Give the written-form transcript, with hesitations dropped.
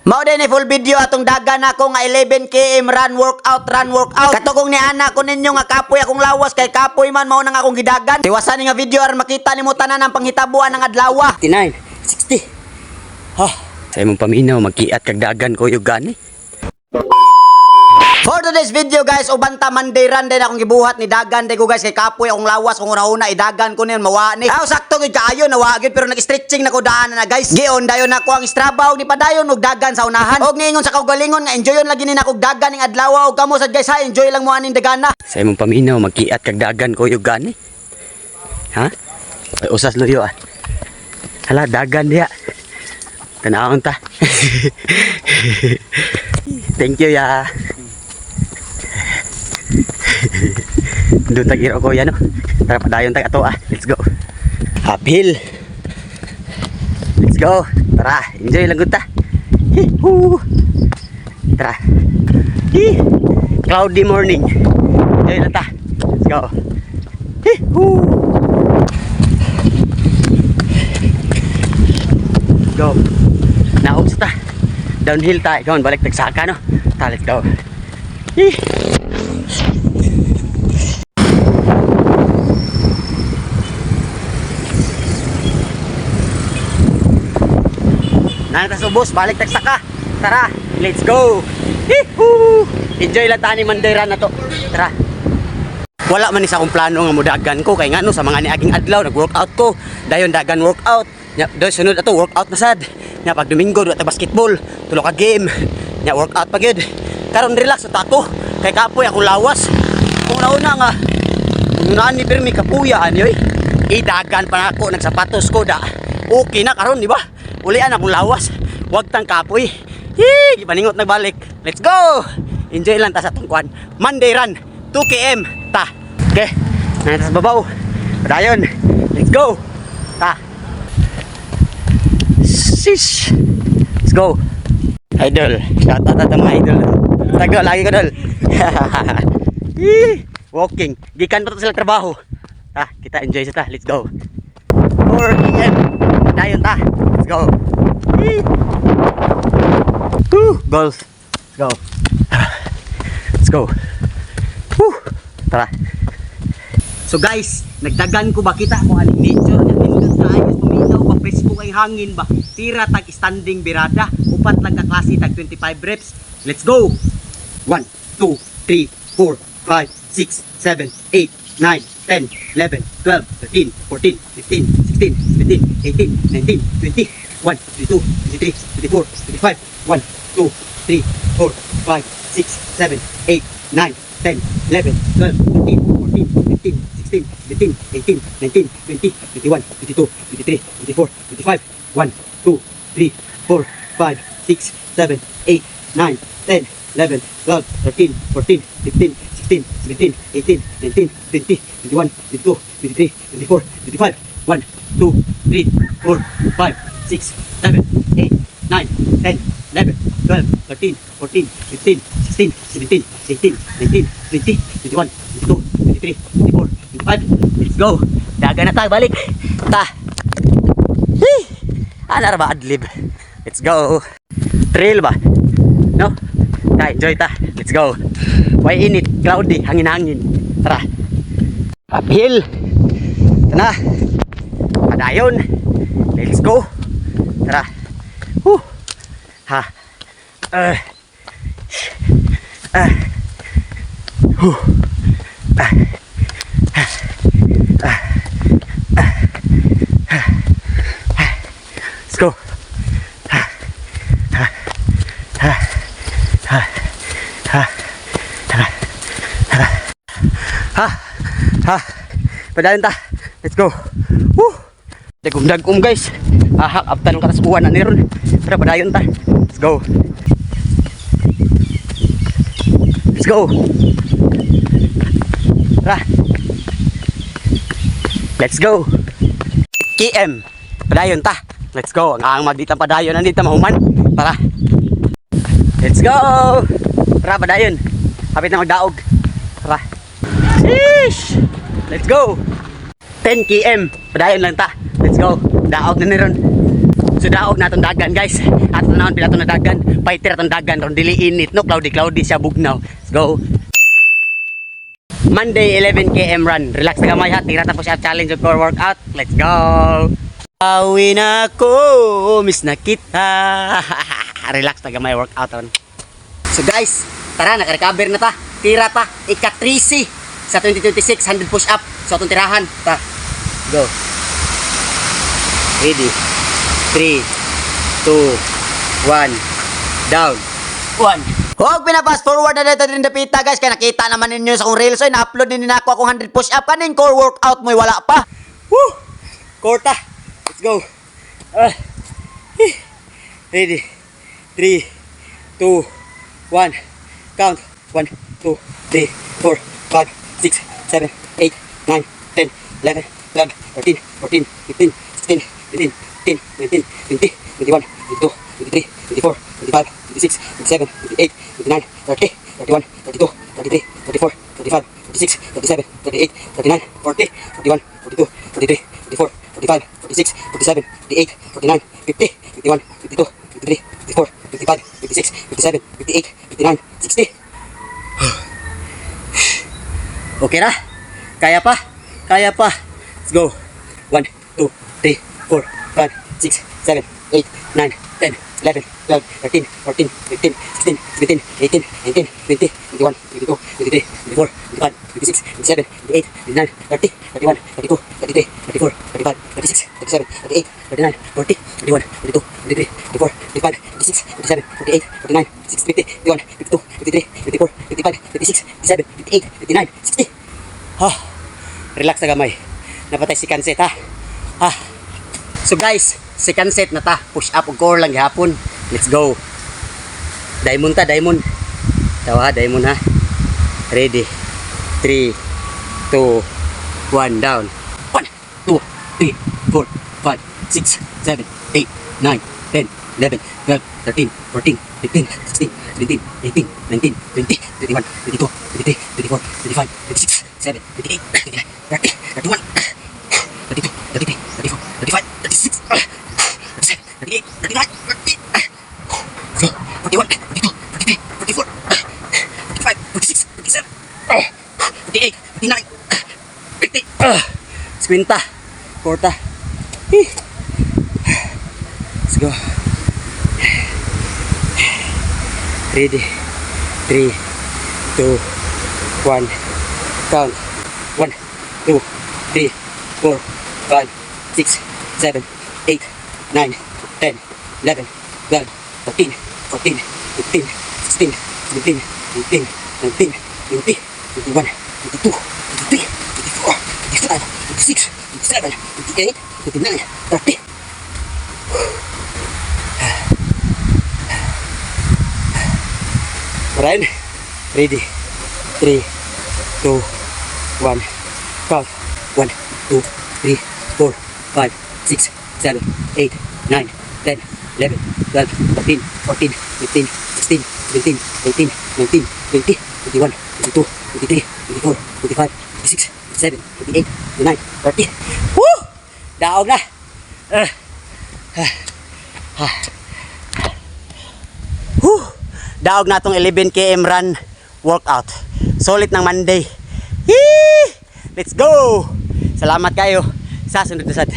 Mao din ni full video atong dagan ako nga 11 km run workout. Katugong ni ana ko ninyo nga kapoy akong lawas kay kapoy man mao nang akong gidagan. Tiwasan ni nga video aron makita nimo tanan ang panghitabuan ng adlaw. 59, 60. Ha, sa imong paminaw magkiat kag dagan ko yung gani. For today's video guys, ubanta Monday run din akong gibuhat ni dagan day ko guys kay kapoy akong lawas kung una-una idagan ko niyon mawani. Aw sakto gid kaayo nawagid pero nag-stretching na ko daan na guys. Gion dayon nako ang istraba og ni padayon og dagan sa unahan. Og niingon sa kaugalingon nga enjoyon lagi ni nako dagan ning adlaw og kamo sad guys ha enjoy lang mo aning dagana. Sa imong paminaw magkiat kag dagan ko yung gani. Ha? Ay, usas luyo ah. Hala dagan diha. Tanawon ta. Thank you ya. Doon tag-iro ko yan, no? Tara, padayon tag ato, ah. Let's go. Uphill. Let's go. Tara, enjoy lang gud ta. Tara. Cloudy morning. Enjoy lang ta. Let's go. Go. Naops ta. Downhill ta. Ikaw, balik tagsaka, no? Ta, let's go. Nangtas ubos, balik tagsaka. Tara, let's go. Enjoy lang tani Mandayran na to. Tara. Wala man isa akong plano nga mudagan ko kay ngano sa mga niaging adlaw nag-workout ko. Dayon dagan workout. Nya do sunod ato workout na sad. Nya pag Domingo do ta basketball, tulo ka game. Nya workout pa gyud. Karon relax ta ko kay kapoy akong lawas. Kung nauna nga ngunaan ni pirmi kapuya anyoy. Idagan pa na ako nagsapatos ko da. Okay na karon di ba? Ulian akong lawas. Huwag tang kapoy. Paningot nagbalik. Let's go! Enjoy lang ta sa tungkuan. Monday run. 2 km. Ta. Okay. Nantas babaw. Padayon. Let's go. Ta. Shish. Let's go. Idol. Shout out at mga idol. Tago, lagi ko dol. Walking. Gikan pa to sila trabaho. Ta. Kita enjoy sa ta. Let's go. 4 km. Padayon ta. Let's go. Golf. Let's go. Let's go. Tara. So guys, nagdagan ko ba kita mo aning nature nagtindot sa ayos paminaw ba pesko kay hangin ba tira tag standing birada upat lang ka klase tag 25 reps. Let's go. 1 2 3 4 5 6 7 8 9 10 11 12 13 14 15 16 17 18 19 20 1 22 23 24 25 1 2 3 4 5 6 7 8 9 10 11 12 13 14 15 16 17 18 19 20 21 22 23 24 25 1 2 3 4 5 6 7 8 9 10 11 12 13 14 15 16 17 18 19 20 21 22 23 24 25 1 2 3 4 5 6 7 8 9 10 11 12 13 14 15 16 17 18 19 20 21 22 23 24 25. Let's go. Daga na tayo balik. Ta. Ana ba adlib. Let's go. Trail ba? No? Ta, enjoy ta. Let's go. Way init, cloudy, hangin-hangin. Tara. Uphill. Tara. Padayon. Let's go. Tara. Ha. Let's go. Padayon ta. Let's go. Dagum guys. Ahak aptan ng katas uwan na niron. Tara padayon ta. Let's go. Let's go. Tara. Let's go. KM. Padayon ta. Let's go. Ang magditang padayon nandito mahuman. Tara. Let's go. Tara padayon. Hapit na magdaog. Tara. Sheesh. Let's go. 10 km. Padayon lang ta. Let's go. Daog na niron. So daog na itong dagan guys. At tanawon pila itong dagan. Fighter itong dagan. Ron dili init no. Cloudy siya bugnaw. Let's go. Monday 11 km run. Relax na gamay ha. Tira tapos siya challenge of core workout. Let's go. Awin ako. Miss na kita. Relax na gamay workout on. So guys, tara naka-recover na ta. Tira ta. Ika-3C sa 2026 100 push up. So atong tirahan ta. Go. Ready. 3 2 1 down. 1. Huwag pinapast forward na dito din dapita guys. Kaya nakita naman ninyo sa kong reels. Ay, na-upload din ako akong 100 push up. Kaning core workout mo, wala pa. Woo! Korta. Let's go. Ready. 3 2 1 count. 1 2 3 4 5 6 7 8 9 10 11 12 13 14 15 16 17 18 19 20 21 22 23 24 25 26 27 28 29 30 31 32 33 34 35 36 37 38 39 40 41 42 43 44 45 46 47 48 49 50 51 52 53 54 55 56 57 58 59 60. Okay na? Kaya pa? Kaya pa. Let's go. 1 2 3 4 5 6 7 8 9 10 11 12 13 14 15 16 17 18 19 20 21 22 23 24 25 26 27 28 29 30 31 32 33 34 35 36 37 38 39 40 41 42 23 24 25 26 27 28 29 6 50 51 52 53 54 55 56 57 58 59 60. Relax na gamay. Napatay si Kanset ha. So guys, second set na ta. Push up og core lang gihapon. Let's go. Diamond ta, diamond. Tawa ha, diamond ha. Ready. 3 2 1 down. 1 2 3 4 5 6 7 8 9 10 11 12 13 14 15 16 17 18 19 20 21 22 23 24 25 26 27 28 29 30 31 32 33 34 35 36 37 38 39 40 41 42 43 44 45 46 47 48 49 50 Squinta Corta. Let's go. Ready. 3 2 1 count. 1 2 3 4 5 6 7 8 9 10 11 12 13 14 15 16 17 18 19 20 21 22 23 24 25 26 27 28 29 30. Alright, ready. 3 2 1 count. 1 2 3 4 5 6 7 8 9 10 11 12 13 14 15 16 17 18 19 20 21 22 23 24 25 26 27 28 29 30. Woo! Daog na. Daog na itong 11 km run workout. Solid ng Monday. Let's go! Salamat kayo sa sunod na sad.